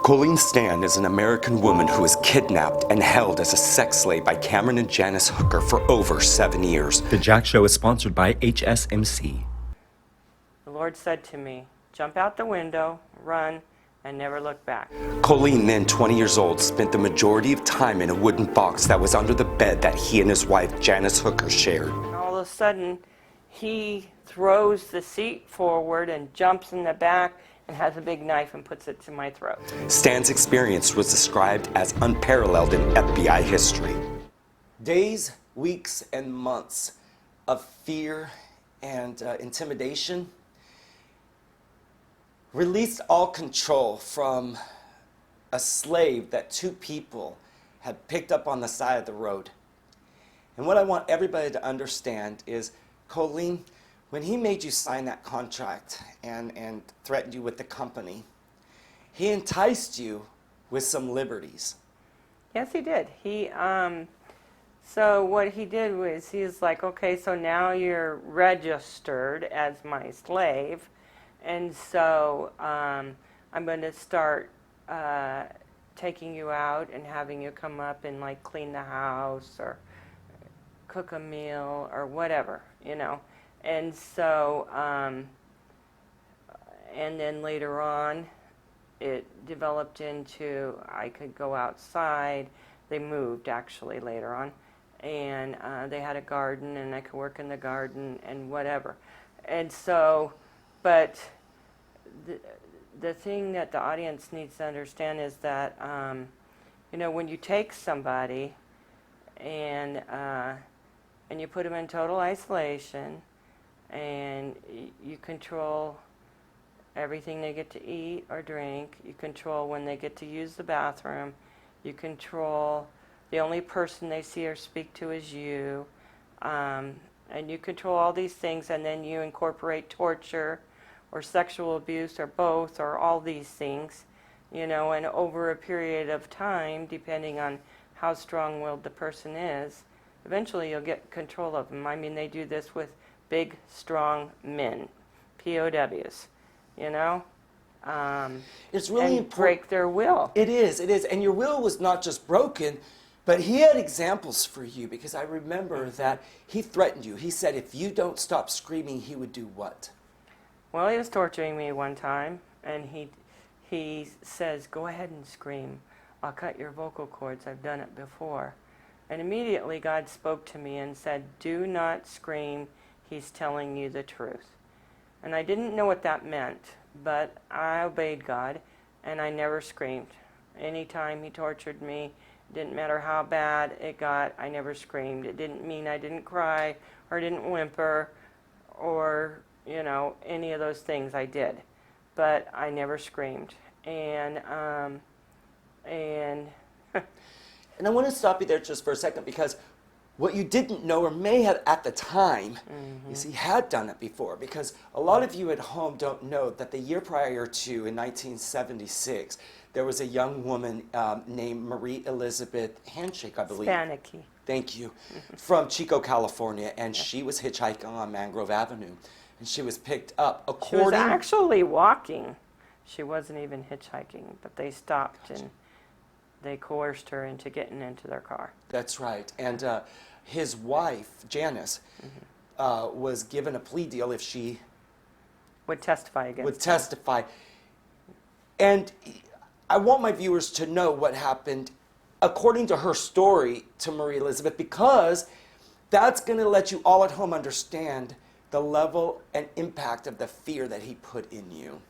Colleen Stan is an American woman who was kidnapped and held as a sex slave by Cameron and Janice Hooker for over 7 years. The Jack Show is sponsored by HSMC. The Lord said to me, jump out the window, run, and never look back. Colleen, then 20 years old, spent the majority of time in a wooden box that was under the bed that he and his wife, Janice Hooker, shared. And all of a sudden, he throws the seat forward and jumps in the back and has a big knife and puts it to my throat. Stan's experience was described as unparalleled in FBI history. Days, weeks, and months of fear and intimidation released all control from a slave that two people had picked up on the side of the road. And what I want everybody to understand is, Colleen, when he made you sign that contract and threatened you with the company, he enticed you with some liberties. Yes, he did. So what he did was he's like, okay, so now you're registered as my slave, and so I'm going to start taking you out and having you come up and like clean the house or cook a meal or whatever, you know. And so, and then later on, it developed into I could go outside. They moved actually later on, and they had a garden, and I could work in the garden and whatever. And so, but the thing that the audience needs to understand is that, you know, when you take somebody and you put them in total isolation, and you control everything they get to eat or drink, you control when they get to use the bathroom, you control the only person they see or speak to is you, and you control all these things, and then you incorporate torture or sexual abuse or both or all these things, you know, and over a period of time, depending on how strong-willed the person is, eventually you'll get control of them. I mean, they do this with big, strong men, POWs, you know? It's really important. Break their will. It is. And your will was not just broken, but he had examples for you, because I remember that he threatened you. He said if you don't stop screaming, he would do what? Well, he was torturing me one time, and he says, go ahead and scream. I'll cut your vocal cords. I've done it before. And immediately God spoke to me and said, do not scream. He's telling you the truth. And I didn't know what that meant, but I obeyed God, and I never screamed. Anytime he tortured me, didn't matter how bad it got, I never screamed. It didn't mean I didn't cry or didn't whimper or, you know, any of those things. I did, but I never screamed. And and I want to stop you there just for a second, because what you didn't know, or may have at the time, is he had done it before. Because a lot of you at home don't know that the year prior to, in 1976, there was a young woman named Marie Elizabeth Handshake, I believe. Spanicky. Thank you. From Chico, California, and she was hitchhiking on Mangrove Avenue. And she was picked up. She was actually walking. She wasn't even hitchhiking, but they stopped and they coerced her into getting into their car. That's right. And his wife, Janice, was given a plea deal if she would testify against would testify. And I want my viewers to know what happened according to her story to Marie Elizabeth, because that's going to let you all at home understand the level and impact of the fear that he put in you.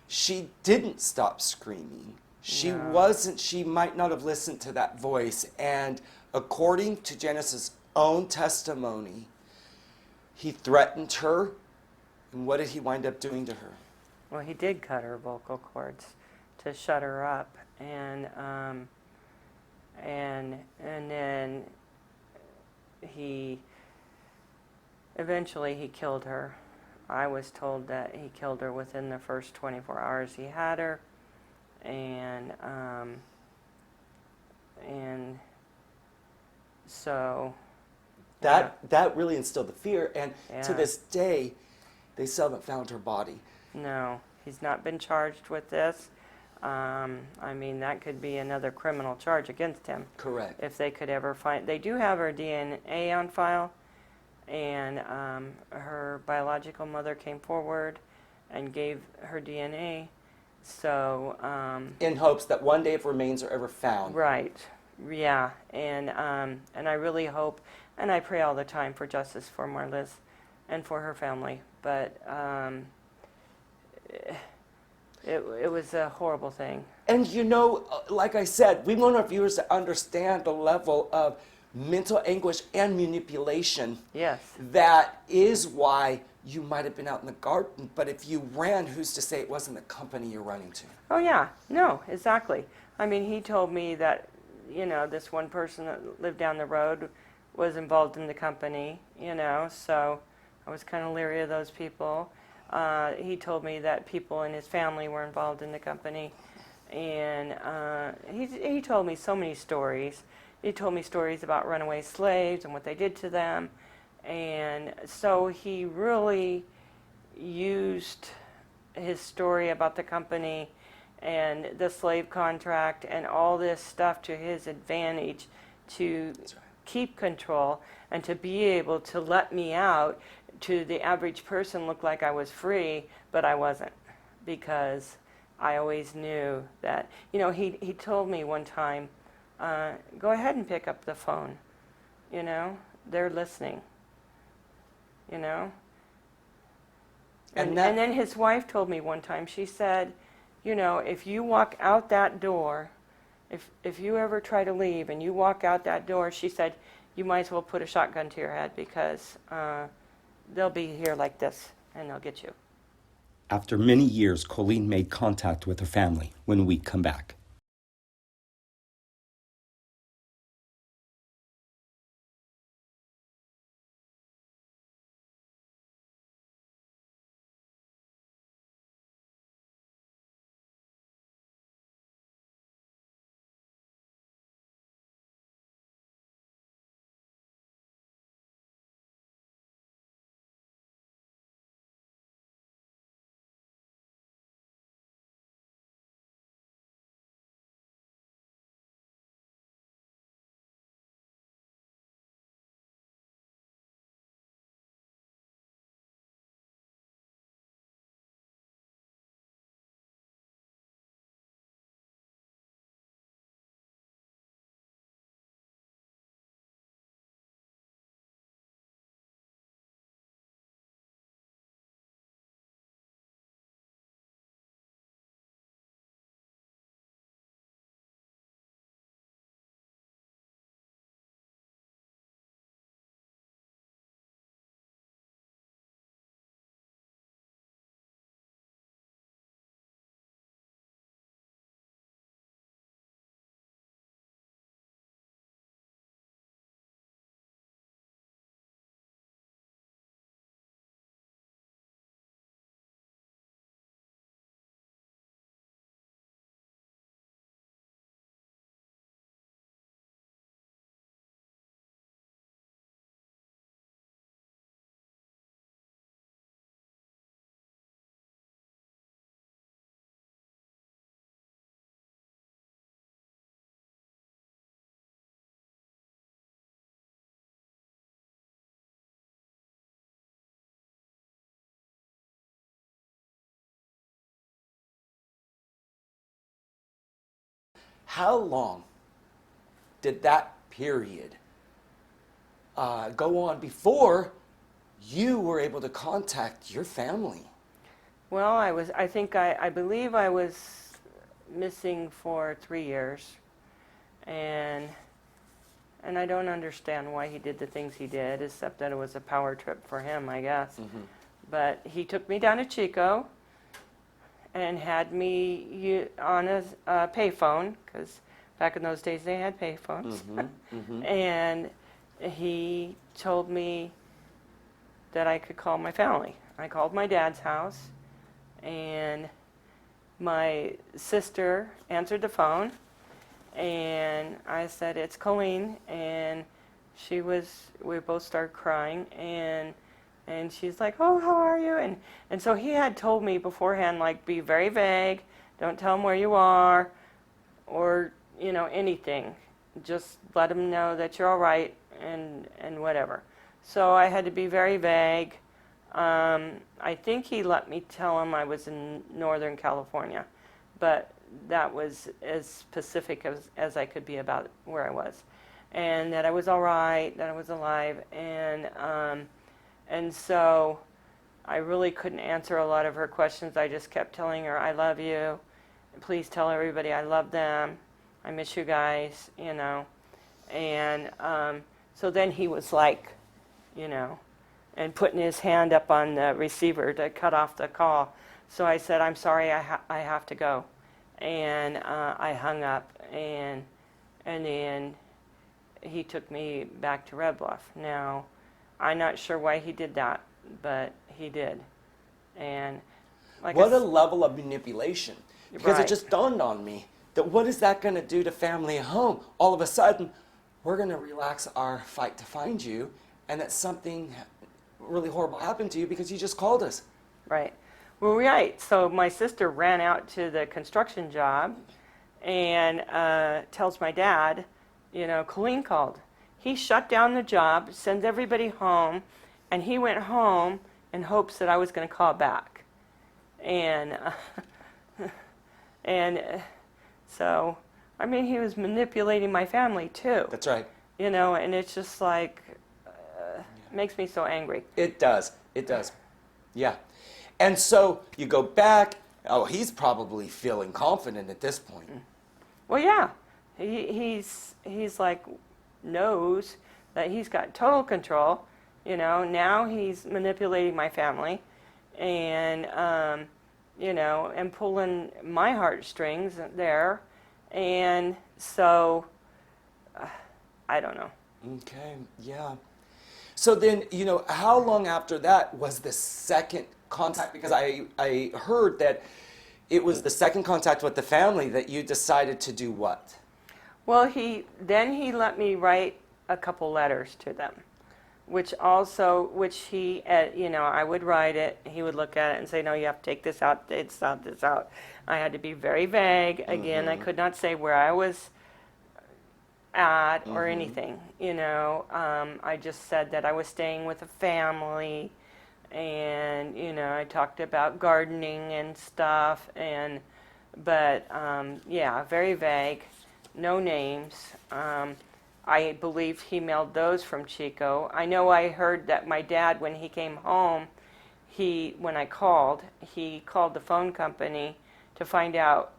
She didn't stop screaming. She wasn't, she might not have listened to that voice. And according to Janice's own testimony, he threatened her. And what did he wind up doing to her? Well, he did cut her vocal cords to shut her up. And then eventually he killed her. I was told that he killed her within the first 24 hours he had her. And so that really instilled the fear, and to this day they still haven't found her body. No, he's not been charged with this. I mean, that could be another criminal charge against him. Correct. If they could ever find, they do have her DNA on file, and her biological mother came forward and gave her DNA. So, In hopes that one day if remains are ever found. right, yeah, and I really hope, and I pray all the time for justice for Marliz and for her family. But it was a horrible thing. And you know, like I said, we want our viewers to understand the level of mental anguish and manipulation. Yes. That is why you might have been out in the garden, but if you ran, who's to say it wasn't the company you're running to? Oh yeah, no, exactly. I mean, he told me that, you know, this one person that lived down the road was involved in the company, you know, so I was kind of leery of those people. He told me that people in his family were involved in the company, and he told me so many stories. He told me stories about runaway slaves and what they did to them, and so he really used his story about the company and the slave contract and all this stuff to his advantage to keep control and to be able to let me out. To the average person, look like I was free, but I wasn't, because I always knew that, you know, he told me one time, go ahead and pick up the phone, you know, they're listening, you know. And then his wife told me one time, she said, you know, if you walk out that door, if you ever try to leave and you walk out that door, she said, you might as well put a shotgun to your head, because they'll be here like this, and they'll get you. After many years, Colleen made contact with her family when we come back. How long did that period go on before you were able to contact your family? Well, I believe I was missing for 3 years, and I don't understand why he did the things he did, except that it was a power trip for him, I guess. Mm-hmm. But he took me down to Chico and had me on a payphone, because back in those days they had payphones. Mm-hmm. Mm-hmm. And he told me that I could call my family. I called my dad's house, and my sister answered the phone, and I said, it's Colleen, and we both started crying, and she's like, oh, how are you? And so he had told me beforehand, like, be very vague, Don't tell them where you are or, anything. Just let them know that you're all right and whatever. So I had to be very vague. I think he let me tell him I was in Northern California, but that was as specific as I could be about where I was, and that I was all right, that I was alive, and so I really couldn't answer a lot of her questions. I just kept telling her, I love you. Please tell everybody I love them. I miss you guys, And so then he was like, and putting his hand up on the receiver to cut off the call. So I said, I'm sorry, I have to go. And I hung up, and then he took me back to Red Bluff. Now, I'm not sure why he did that, but he did. And like what a level of manipulation. Because Right. it just dawned on me that what is that going to do to family at home? All of a sudden, we're going to relax our fight to find you, and that something really horrible happened to you because you just called us. Right. Well, right. So my sister ran out to the construction job and tells my dad, Colleen called. He shut down the job, sends everybody home, and he went home in hopes that I was going to call back. And so, I mean, he was manipulating my family too. That's right. And it's just like, makes me so angry. It does. It does. Yeah. And so you go back. Oh, he's probably feeling confident at this point. Well, yeah, he's like knows that he's got total control. Now he's manipulating my family, and and pulling my heartstrings there, and so I don't know. Okay. Yeah. So then, how long after that was the second contact? Because I heard that it was the second contact with the family that you decided to do what? Well, he let me write a couple letters to them, which he, I would write it, he would look at it and say, no, you have to take this out, this out, this out. I had to be very vague. Again, I could not say where I was at or anything, I just said that I was staying with a family, and, I talked about gardening and stuff, but very vague, no names. I believe he mailed those from Chico. I know I heard that my dad, when he came home, when I called, he called the phone company to find out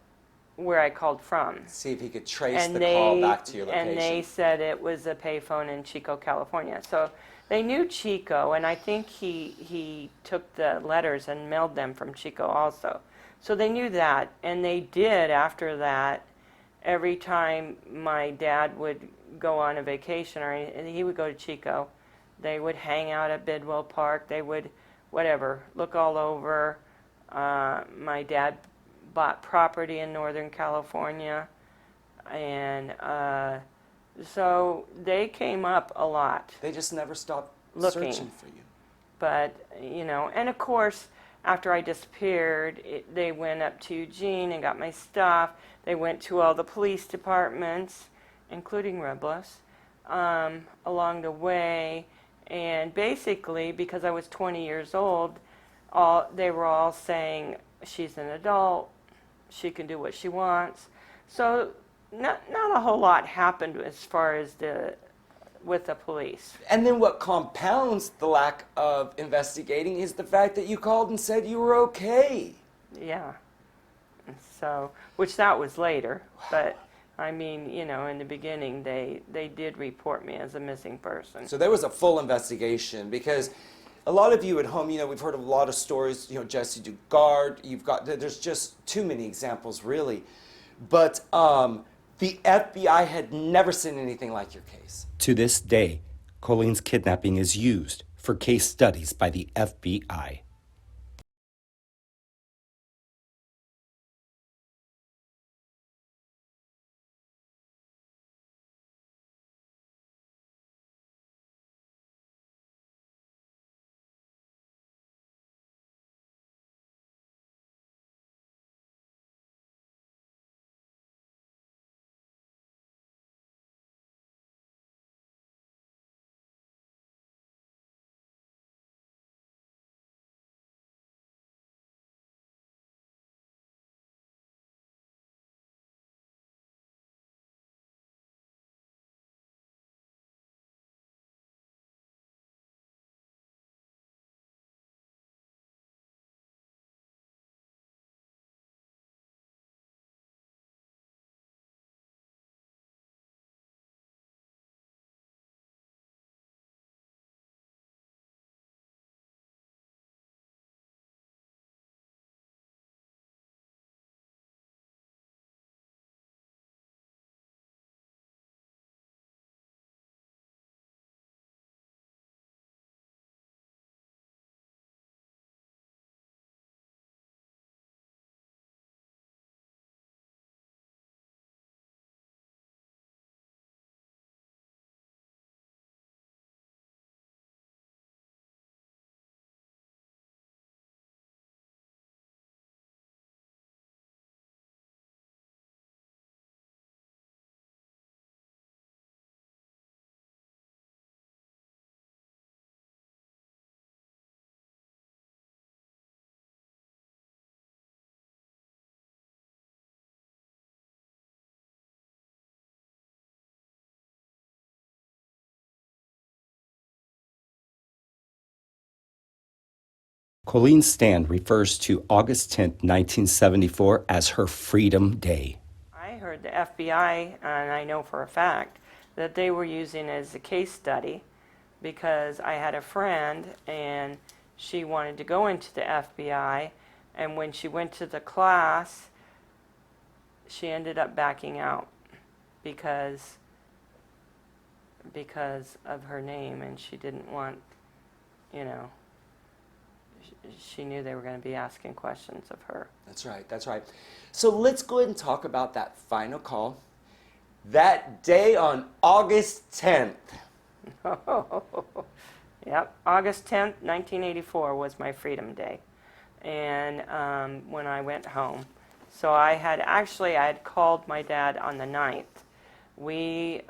where I called from. See if he could trace the call back to your location. And they said it was a payphone in Chico, California. So they knew Chico, and I think he took the letters and mailed them from Chico also. So they knew that, and they did after that. Every time my dad would go on a vacation, and he would go to Chico, they would hang out at Bidwell Park. They would, look all over. My dad bought property in Northern California, and so they came up a lot. They just never stopped Looking. searching for you. But, and of course, after I disappeared, they went up to Eugene and got my stuff. They went to all the police departments, including Red Bluff, along the way. And basically, because I was 20 years old, they were all saying, she's an adult, she can do what she wants. So not a whole lot happened as far as with the police. And then what compounds the lack of investigating is the fact that you called and said you were okay. Yeah. So, which that was later, but I mean, in the beginning, they did report me as a missing person. So there was a full investigation, because a lot of you at home, we've heard of a lot of stories, Jesse Dugard, there's just too many examples, really. But the FBI had never seen anything like your case. To this day, Colleen's kidnapping is used for case studies by the FBI. Colleen Stan refers to August 10th, 1974 as her Freedom Day. I heard the FBI, and I know for a fact, that they were using it as a case study because I had a friend and she wanted to go into the FBI, and when she went to the class, she ended up backing out because of her name, and she didn't want, you know, she knew they were going to be asking questions of her. That's right, that's right. So let's go ahead and talk about that final call. That day on August 10th. Yep, August 10th, 1984 was my Freedom Day, and when I went home. So I had called my dad on the 9th. We,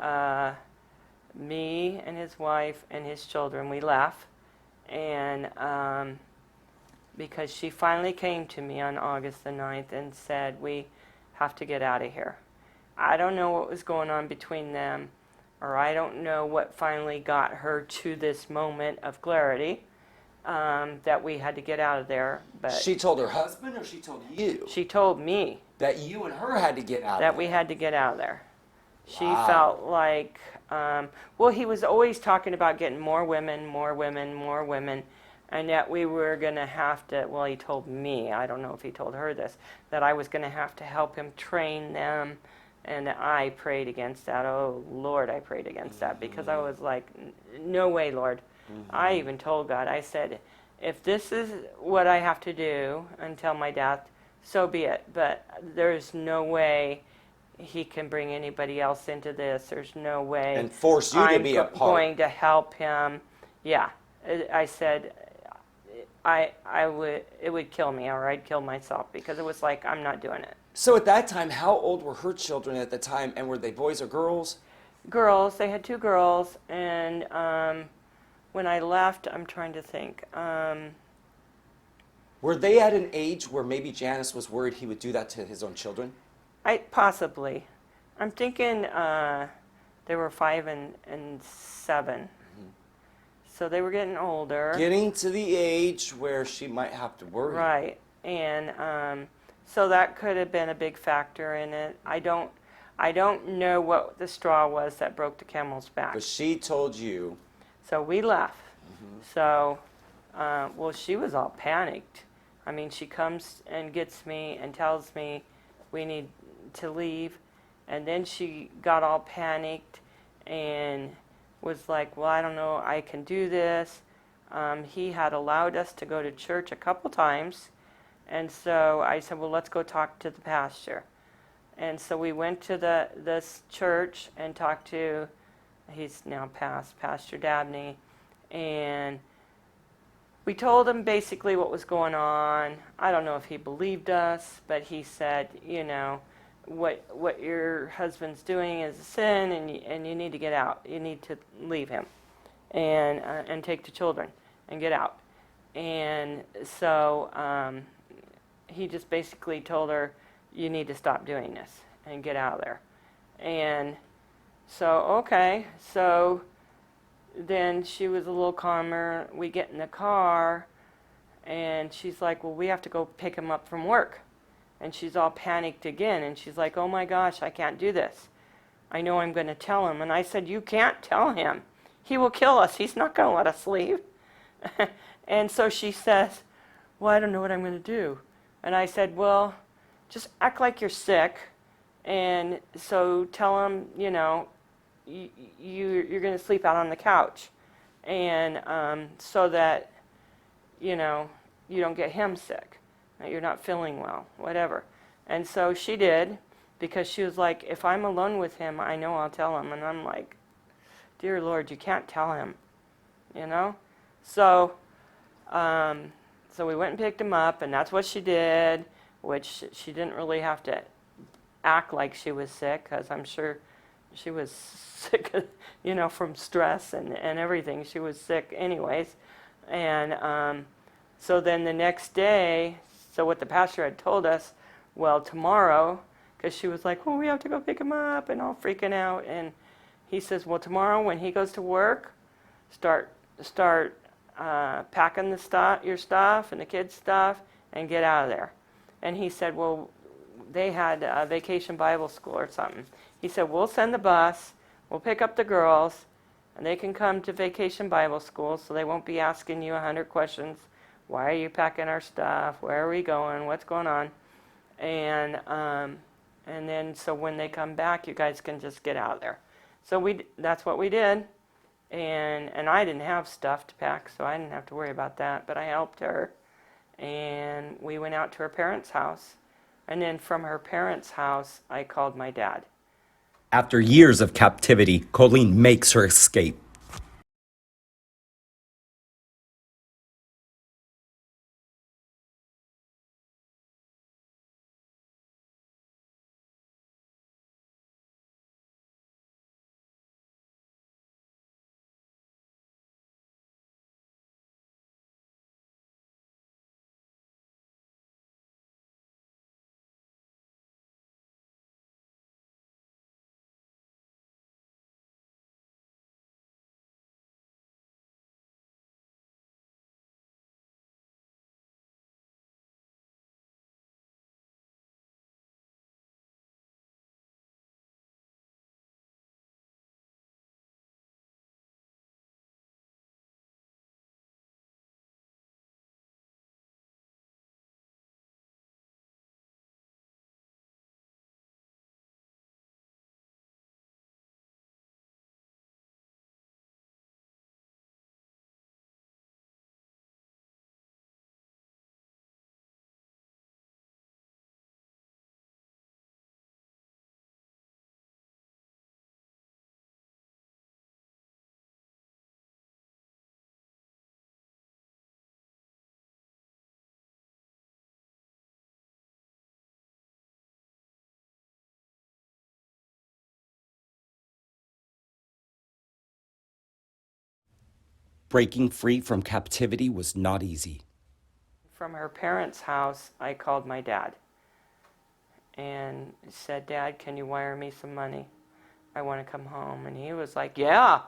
me and his wife and his children, we left, and because she finally came to me on August the 9th and said, we have to get out of here. I don't know what was going on between them, or I don't know what finally got her to this moment of clarity, that we had to get out of there. But She told her husband, or she told you? she told me That you and her had to get out that of we there. had to get out of there. She Wow. felt like, well, he was always talking about getting more women, and that we were going to have to, well, he told me, I don't know if he told her this, that I was going to have to help him train them, and I prayed against that. Oh, Lord, I prayed against that, because I was like, no way, Lord. I even told God, I said, if this is what I have to do until my death, so be it, but there's no way he can bring anybody else into this. There's no way. And force you to be a part. I'm going to help him. Yeah, I said, it would kill me, or I'd kill myself, because it was like, I'm not doing it. So at that time, how old were her children at the time, and were they boys or girls? Girls, they had 2 girls, and when I left, I'm trying to think. Were they at an age where maybe Janice was worried he would do that to his own children? Possibly. I'm thinking they were 5 and 7. So they were getting older. Getting to the age where she might have to worry. Right. And so that could have been a big factor in it. I don't know what the straw was that broke the camel's back. But she told you. So we left. So, well, she was all panicked. I mean, she comes and gets me and tells me we need to leave. And then she got all panicked and was like, well, I don't know, I can do this. He had allowed us to go to church a couple times. And so I said, well, let's go talk to the pastor. And so we went to this church and talked to, he's now passed, Pastor Dabney. And we told him basically what was going on. I don't know if he believed us, but he said, you know, what your husband's doing is a sin, and you need to get out. You need to leave him, and take the children and get out. And so he just basically told her, you need to stop doing this and get out of there. And so, okay, so then she was a little calmer. We get in the car, and she's like, well, we have to go pick him up from work. And she's all panicked again, and she's like, oh my gosh, I can't do this. I know I'm going to tell him. And I said, you can't tell him. He will kill us. He's not going to let us leave. And so she says, well, I don't know what I'm going to do. And I said, well, just act like you're sick. And so tell him, you know, you're going to sleep out on the couch. And so that, you know, you don't get him sick. That you're not feeling well, whatever. And so she did, because she was like, if I'm alone with him, I know I'll tell him. And I'm like, dear Lord, you can't tell him, you know? So so we went and picked him up, and that's what she did, which she didn't really have to act like she was sick, because I'm sure she was sick, you know, from stress and everything. She was sick anyways. And so then the next day, so what the pastor had told us, well, tomorrow, because she was like, well, we have to go pick him up, and all freaking out. And he says, well, tomorrow when he goes to work, start packing your stuff and the kids' stuff and get out of there. And he said, well, they had a vacation Bible school or something. He said, we'll send the bus, we'll pick up the girls, and they can come to vacation Bible school so they won't be asking you 100 questions. Why are you packing our stuff? Where are we going? What's going on? And then so when they come back, you guys can just get out of there. So that's what we did. And I didn't have stuff to pack, so I didn't have to worry about that. But I helped her. And we went out to her parents' house. And then from her parents' house, I called my dad. After years of captivity, Colleen makes her escape. Breaking free from captivity was not easy. From her parents' house, I called my dad and said, Dad, can you wire me some money? I want to come home. And he was like, yeah,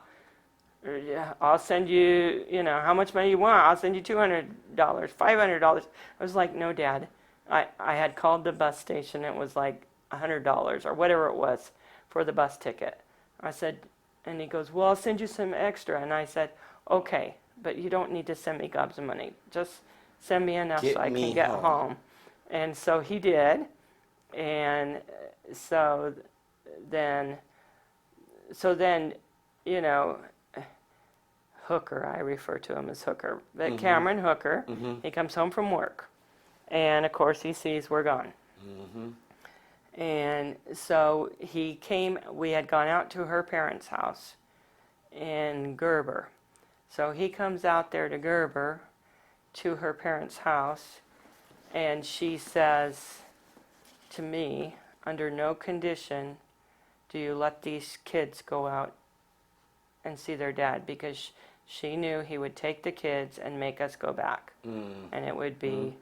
I'll send you, how much money you want? I'll send you $200, $500. I was like, no, Dad. I had called the bus station. It was like $100 or whatever it was for the bus ticket. I said, and he goes, well, I'll send you some extra. And I said, okay, but you don't need to send me gobs of money. Just send me enough so I can get home. And so he did. And so then, Hooker, I refer to him as Hooker, but Cameron Hooker, he comes home from work. And of course he sees we're gone. And so he came, we had gone out to her parents' house in Gerber. So he comes out there to Gerber, to her parents' house, and she says to me, under no condition do you let these kids go out and see their dad, because she knew he would take the kids and make us go back. And it would be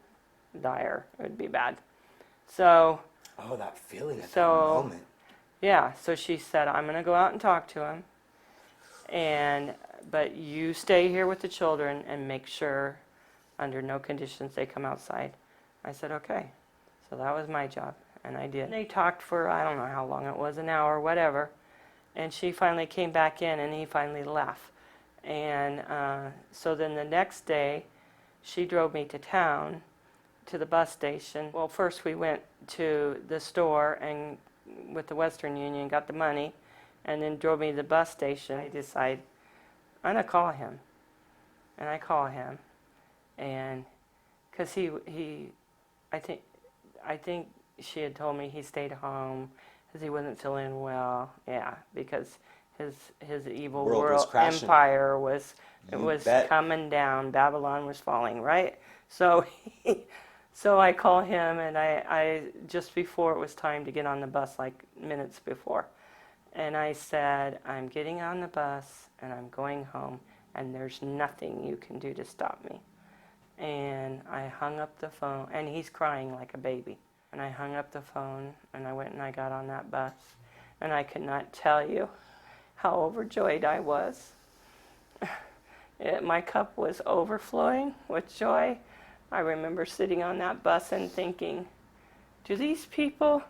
dire. It would be bad. So... Oh, that feeling at that moment. Yeah, so she said, I'm going to go out and talk to him, but you stay here with the children and make sure under no conditions they come outside. I said, okay. So that was my job, and I did. And they talked for, I don't know how long it was, an hour, whatever, and she finally came back in and he finally left. And so then the next day, she drove me to town, to the bus station. Well, first we went to the store and with the Western Union, got the money, and then drove me to the bus station. I decided, I'm going to call him. And I call him, and because I think she had told me he stayed home because he wasn't feeling well. Yeah, because his evil world empire was coming down. Babylon was falling, right? So so I call him, and I just before it was time to get on the bus, like minutes before, and I said, I'm getting on the bus and I'm going home, and there's nothing you can do to stop me. And I hung up the phone, and he's crying like a baby. And I hung up the phone, and I went and I got on that bus, and I could not tell you how overjoyed I was. My cup was overflowing with joy. I remember sitting on that bus and thinking, do these people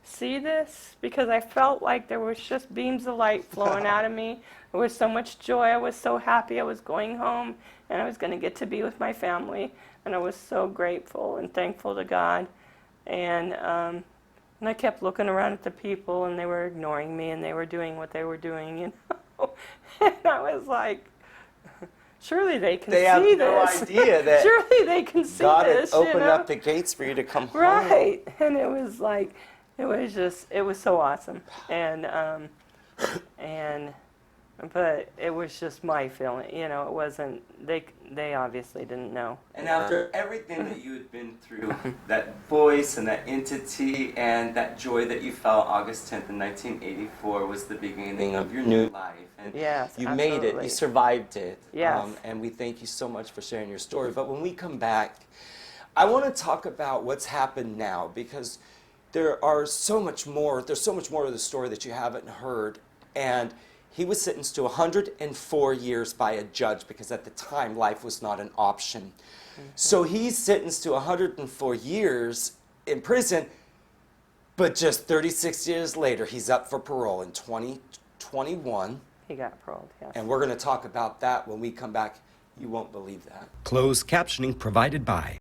see this? Because I felt like there was just beams of light flowing out of me. There was so much joy. I was so happy I was going home and I was going to get to be with my family. And I was so grateful and thankful to God. And I kept looking around at the people, and they were ignoring me, and they were doing what they were doing, you know. And I was like, surely they can see this. They have no idea that surely they can see God this. had opened you know? up the gates for you to come home. Right. And it was like, it was so awesome. But it was just my feeling, you know, it wasn't, they obviously didn't know. And after everything that you had been through, that voice and that entity and that joy that you felt August 10th in 1984 was the beginning of your new life. And Yes, you made it, absolutely. you survived it. Yes. And we thank you so much for sharing your story. But when we come back, I want to talk about what's happened now, because there's so much more to the story that you haven't heard. And he was sentenced to 104 years by a judge because at the time life was not an option. Mm-hmm. So he's sentenced to 104 years in prison, but just 36 years later, he's up for parole in 2021. He got paroled, yes. And we're going to talk about that when we come back. You won't believe that. Closed captioning provided by